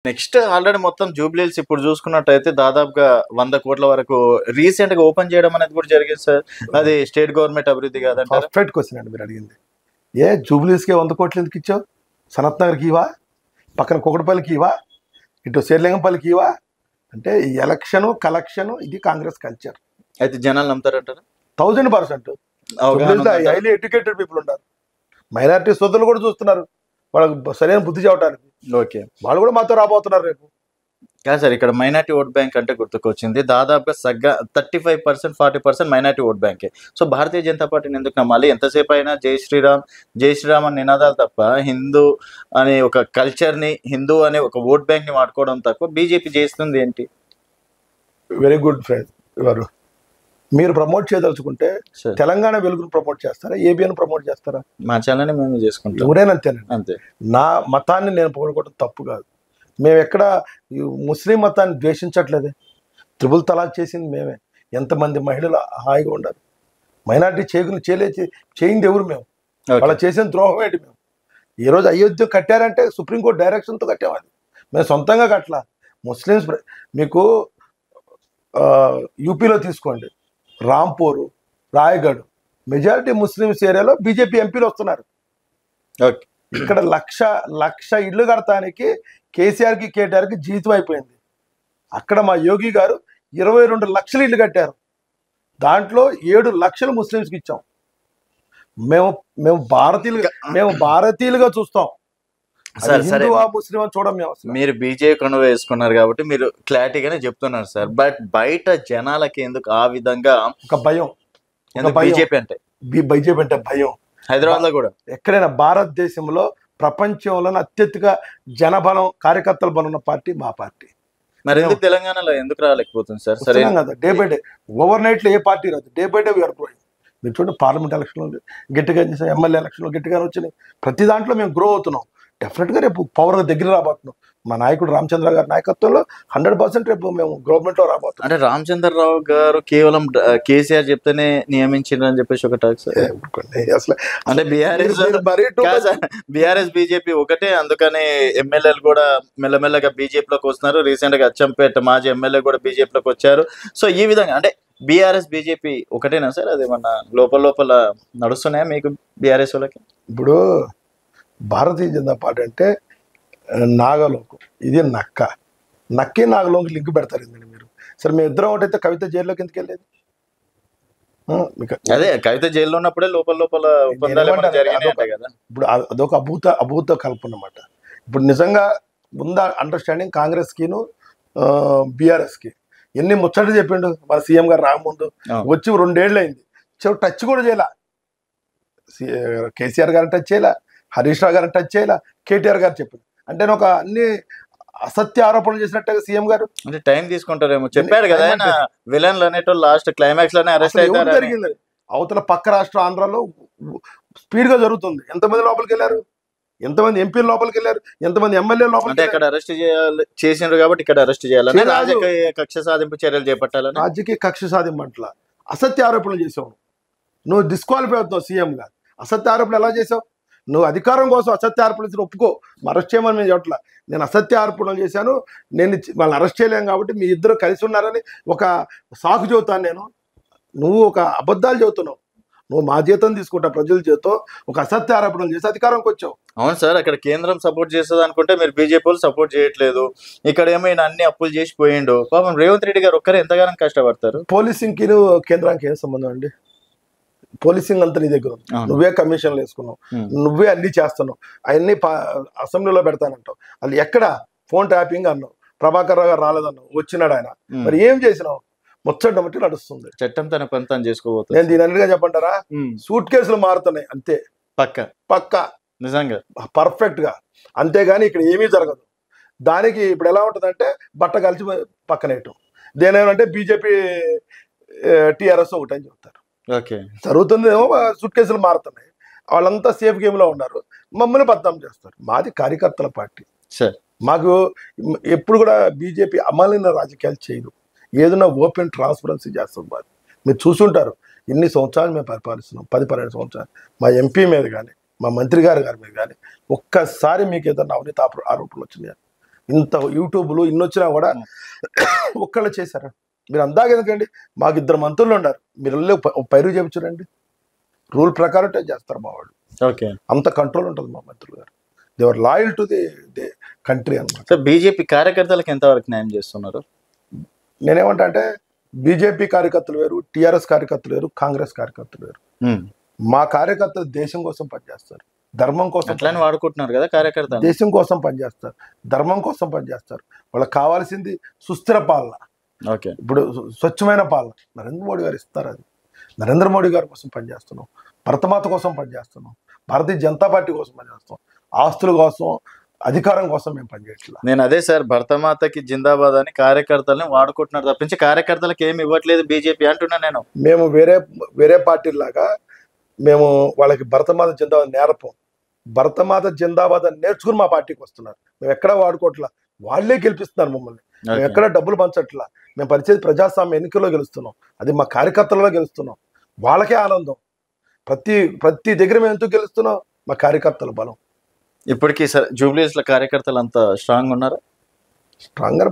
Next already మొత్తం జూబ్లీహిల్స్ ఇప్పుడు చూసుకున్నట్టయితే దాదాపుగా 100 కోట్ల వరకు రీసెంట్ గా ఓపెన్ చేయడం అనేది కూడా జరిగింది సార్. అది స్టేట్ గవర్నమెంట్ అభివృద్ధి కాదంటారా? పర్ఫెక్ట్ క్వశ్చన్ అండి మీరు అడిగింది. జూబ్లీహిల్స్కి 100 కోట్లు ఎందుకు ఇచ్చావు? సనత్ నగర్కి ఇవా, పక్కన కుకటపల్లికి ఇవా, ఇటు శేర్లింగంపల్లికి ఇవా? అంటే ఈ ఎలక్షన్ కలెక్షన్ ఇది కాంగ్రెస్ కల్చర్. అయితే జనాలు నమ్ముతారంటారా? 1000%. హైలీ ఎడ్యుకేటెడ్ పీపుల్ ఉన్నారు, మైనారిటీ సోదరులు కూడా చూస్తున్నారు, వాళ్ళకి సరైన బుద్ధి చెప్పడానికి. ఓకే, వాళ్ళు కూడా మాతో రాబోతున్నారు రేపు. కాదు సార్, ఇక్కడ మైనార్టీ ఓట్ బ్యాంక్ అంటే గుర్తుకొచ్చింది. దాదాపుగా 35% 40% మైనార్టీ ఓట్ బ్యాంకే. సో భారతీయ జనతా పార్టీని ఎందుకు నమ్మాలి? ఎంతసేపు అయినా జై శ్రీరామ్ జై శ్రీరామ్ అని నినాదాలు తప్ప హిందూ అనే ఒక కల్చర్ని, హిందూ అనే ఒక ఓట్ బ్యాంక్ని వాడుకోవడం తప్ప బీజేపీ చేస్తుంది ఏంటి? వెరీ గుడ్ ఫ్రెండ్ వారు. మీరు ప్రమోట్ చేయదలుచుకుంటే తెలంగాణ వెలుగును ప్రమోట్ చేస్తారా, ఏబిఎన్ ప్రమోట్ చేస్తారా? మా ఛానల్ని మేము చేసుకుంటాం. ఎవరైనంతేనండి. అంతే. నా మతాన్ని నేను పొగడుకోవడం తప్పు కాదు. మేము ఎక్కడ ముస్లిం మతాన్ని ద్వేషించట్లేదే. త్రిపుల్ తలాక్ చేసింది మేమే. ఎంతమంది మహిళలు హాయిగా ఉండాలి. మైనార్టీ చేయింది ఎవరు? మేము. వాళ్ళ చేసిన ద్రోహం ఏంటి? మేము ఈరోజు అయోధ్య కట్టారంటే సుప్రీంకోర్టు డైరెక్షన్తో కట్టామని. మేము సొంతంగా కట్టలా. ముస్లిమ్స్ మీకు యూపీలో తీసుకోండి, రాంపూర్, రాయగఢ్, మెజారిటీ ముస్లిమ్స్ ఏరియాలో బీజేపీ ఎంపీలు వస్తున్నారు. ఇక్కడ లక్ష ఇళ్ళు కడతానికి కేసీఆర్కి కేటీఆర్కి జీతం అయిపోయింది. అక్కడ మా యోగి గారు 22 లక్షల ఇళ్ళు కట్టారు. దాంట్లో 7 లక్షలు ముస్లిమ్స్కి ఇచ్చాం. మేము భారతీయులుగా చూస్తాం. ముస్లిం అని చూడం. మీరు బీజేపీ కనుక వేసుకున్నారు కాబట్టి మీరు క్లారిటీగానే చెప్తున్నారు సార్. బట్ బయట జనాలకి ఎందుకు ఆ విధంగా ఒక భయం? బీజేపీ అంటే భయం. హైదరాబాద్ లో కూడా ఎక్కడైనా భారతదేశంలో ప్రపంచంలో అత్యధిక జనబలం, కార్యకర్తల బలం ఉన్న పార్టీ మా పార్టీ. మరి ఎందుకు తెలంగాణలో ఎందుకు రాలేకపోతుంది సార్? సరే కదా, day by day, overnight లో ఏ పార్టీ రాదు. Day by day we're growing. మీరు చూడండి, పార్లమెంట్ ఎలక్షన్లు గట్టిగా చేసాం, ఎమ్మెల్యే ఎలక్షన్లు గట్టిగా వచ్చినాయి. ప్రతి దాంట్లో మేము గ్రో అవుతున్నాం. డెఫినెట్గా రేపు పవర్ దగ్గర రాబోతున్నాం. మా నాయకుడు రామచంద్ర గారి నాయకత్వంలో 100% రేపు మేము గవర్నమెంట్ లో రాబోతున్నాం. అంటే రామచంద్రరావు గారు కేవలం కేసీఆర్ చెప్తేనే నియమించిందని చెప్పేసి ఒక టాక్ సార్. అసలు అంటే బీఆర్ఎస్ బీజేపీ ఒకటే, అందుకని ఎమ్మెల్యేలు కూడా మెల్లమెల్లగా బీజేపీలోకి వస్తున్నారు. రీసెంట్ గా అచ్చంపేట మాజీ ఎమ్మెల్యే కూడా బీజేపీలోకి వచ్చారు. సో ఈ విధంగా అంటే బీఆర్ఎస్ బీజేపీ ఒకటేనా సార్? అదేమన్నా లోపల నడుస్తున్నాయా మీకు బీఆర్ఎస్ వాళ్ళకి? ఇప్పుడు భారతీయ జనతా పార్టీ అంటే నాగలోకం, ఇది నక్కే నాగలోకి లింక్ పెడతారు ఎందుకండి మీరు? సరే, మేము ఇద్దరం ఒకటైతే కవిత జైల్లోకి ఎందుకు వెళ్ళేది? అదే కవిత జైల్లో ఉన్నప్పుడే లోపల ఇప్పుడు అదొక అభూత కల్పన అన్నమాట. ఇప్పుడు నిజంగా ఉందా అండర్స్టాండింగ్ కాంగ్రెస్ కిను బీఆర్ఎస్ కి? ఎన్ని ముచ్చట్లు చెప్పిండు మన సీఎం గారు రాకముందు. వచ్చి 2 ఏళ్ళు అయింది, టచ్ కూడా చేయాల. కేసీఆర్ గారిని టచ్ చేయాల, హరీష్ రావు గారిని టచ్ చేయాల, కేటీఆర్ గారు చెప్పింది. అంటే ఒక అన్ని అసత్య ఆరోపణలు చేసినట్టుగా సీఎం గారు అంటే టైం తీసుకుంటారేమో. చెప్పాడు కదా విలన్లు అనేటోళ్ళు లాస్ట్ క్లైమాక్స్ లోనే అరెస్ట్ అయ్యారు. జరిగింది అవతల పక్క రాష్ట్రం ఆంధ్రాలో స్పీడ్ గా జరుగుతుంది. ఎంతమంది లోపలికి వెళ్ళారు, ఎంతమంది ఎంపీలు లోపలికి వెళ్ళారు, ఎంతమంది ఎమ్మెల్యేలు లోపలికి. ఇక్కడ అరెస్ట్ చేసిండ్రు కాబట్టి ఇక్కడ అరెస్ట్ చేయాలని రాజకీయ కక్ష సాధింపు చర్యలు చేపట్టాలని. రాజకీయ కక్ష సాధింపు అంట్ల అసత్య ఆరోపణలు చేసావు. నువ్వు డిస్క్వాలిఫై అవుతావు సీఎం గా. అసత్య ఆరోపణలు ఎలా చేసావు? నువ్వు అధికారం కోసం అసత్య ఆరోపణలు ఒప్పుకో. అరెస్ట్ చేయమని నేను చెప్పట్లా. నేను అసత్య ఆరోపణలు చేశాను, నేను వాళ్ళని అరెస్ట్ చేయలేను కాబట్టి మీ ఇద్దరు కలిసి ఉన్నారని ఒక సాకు చెబుతాను నేను. నువ్వు ఒక అబద్ధాలు చెబుతున్నావు. నువ్వు మా జీతం తీసుకుంటా ప్రజల చేతో ఒక అసత్య ఆరోపణలు చేసి అధికారంకి వచ్చావు. అవును సార్, అక్కడ కేంద్రం సపోర్ట్ చేస్తుంది అనుకుంటే మీరు బీజేపీ వాళ్ళు సపోర్ట్ చేయట్లేదు. ఇక్కడ ఏమైనా అన్ని అప్పులు చేసి పోయిండు. పాపం రేవంత్ రెడ్డి గారు ఒక్కరే ఎంతగానో కష్టపడతారు. పోలీసింగ్ కి కేంద్రానికి ఏం సంబంధం అండి? పోలీసింగ్ అంతా నీ దగ్గర ఉంది. నువ్వే కమిషన్లు వేసుకున్నావు, నువ్వే అన్ని చేస్తున్నావు, అవన్నీ అసెంబ్లీలో పెడతానంటావు. అది ఎక్కడ ఫోన్ ట్యాపింగ్ అన్నావు, ప్రభాకర్ రావు గారు రాలేదన్నావు, వచ్చినాడు ఆయన. మరి ఏం చేసినావు? ముచ్చట మట్టి నడుస్తుంది. చట్టం తన పని తను చేసుకోబోతుంది. నేను దీని అన్నిగా చెప్పంటారా? సూట్ కేసులు మారుతున్నాయి అంతే. పక్క నిజంగా పర్ఫెక్ట్ గా. అంతేగాని ఇక్కడ ఏమీ జరగదు. దానికి ఇప్పుడు ఎలా ఉంటుందంటే బట్ట కలిసి పక్కనేయటం. దేనేమంటే బీజేపీ టీఆర్ఎస్ ఒకటని చెప్తారు. జరుగుతుందేమో, సూట్ కేసులు మారుతున్నాయి, వాళ్ళంతా సేఫ్ గేమ్ లో ఉన్నారు, మమ్మల్ని బద్నాం చేస్తారు. మాది కార్యకర్తల పార్టీ. మాకు ఎప్పుడు కూడా బీజేపీ అమలైన రాజకీయాలు చేయదు. ఏదైనా ఓపెన్ ట్రాన్స్పరెన్సీ చేస్తుంది. మాది మీరు చూసుంటారు, ఇన్ని సంవత్సరాలు మేము పరిపాలిస్తున్నాం, 10-12 సంవత్సరాలు. మా ఎంపీ మీద కానీ మా మంత్రి గారి మీద కానీ ఒక్కసారి మీకు ఏదైనా అవినీతి ఆరోపణలు వచ్చినాయి? ఇంత యూట్యూబ్లు ఇన్ని వచ్చినా కూడా ఒక్కళ్ళు చేశారు. మీరు అందాక ఎందుకండి, మాకు 2 మంత్రులు ఉన్నారు, మీరు వెళ్ళి పైరు చేయించురండి, రూల్ ప్రకారం చేస్తారు మా వాళ్ళు. ఓకే, అంత కంట్రోల్ ఉంటుంది మా మంత్రులు గారు. They are loyal to the country అన్నమాట. సో బీజేపీ కార్యకర్తలకు ఎంతవరకు న్యాయం చేస్తున్నారు? నేనేమంటా అంటే బీజేపీ కార్యకర్తలు వేరు, టీఆర్ఎస్ కార్యకర్తలు వేరు, కాంగ్రెస్ కార్యకర్తలు వేరు. మా కార్యకర్తలు దేశం కోసం పనిచేస్తారు, ధర్మం కోసం. అట్లానే వాడుకుంటున్నారు కదా కార్యకర్తలు, దేశం కోసం పనిచేస్తారు, ధర్మం కోసం పనిచేస్తారు. వాళ్ళకి కావాల్సింది సుస్థిర పాలన. ఓకే, ఇప్పుడు స్వచ్ఛమైన పాలన నరేంద్ర మోడీ గారు ఇస్తారు. అది నరేంద్ర మోడీ గారి కోసం పనిచేస్తున్నాం, భరతమాత కోసం పనిచేస్తున్నాం, భారతీయ జనతా పార్టీ కోసం పనిచేస్తున్నాం. ఆస్తుల కోసం, అధికారం కోసం మేము పనిచేయట్లేదు. నేను అదే సార్, భరతమాతకి జిందాబాద్ అని కార్యకర్తలని వాడుకుంటున్నారు తప్పించి కార్యకర్తలకు ఏమి ఇవ్వట్లేదు బీజేపీ అంటున్నా నేను. మేము వేరే పార్టీలాగా మేము వాళ్ళకి భరతమాత జిందాబాద్ నేర్పం. భరతమాత జిందాబాద్ అని నేర్చుకుని మా పార్టీకి వస్తున్నారు. మేము ఎక్కడా వాడుకోవట్లా, వాళ్ళే గెలిపిస్తున్నారు మమ్మల్ని. మేము ఎక్కడ డబ్బులు పంచట్లా. మేము పరిచేది ప్రజాస్వామ్య ఎన్నికల్లో గెలుస్తున్నాం, అది మా కార్యకర్తలలో గెలుస్తున్నాం. వాళ్ళకే ఆనందం. ప్రతి దగ్గర మేము ఎందుకు గెలుస్తున్నాం? మా కార్యకర్తల బలం. ఇప్పటికీ సార్ జూబ్లీహిల్స్ లో కార్యకర్తలు అంత స్ట్రాంగ్ ఉన్నారా? స్ట్రాంగర్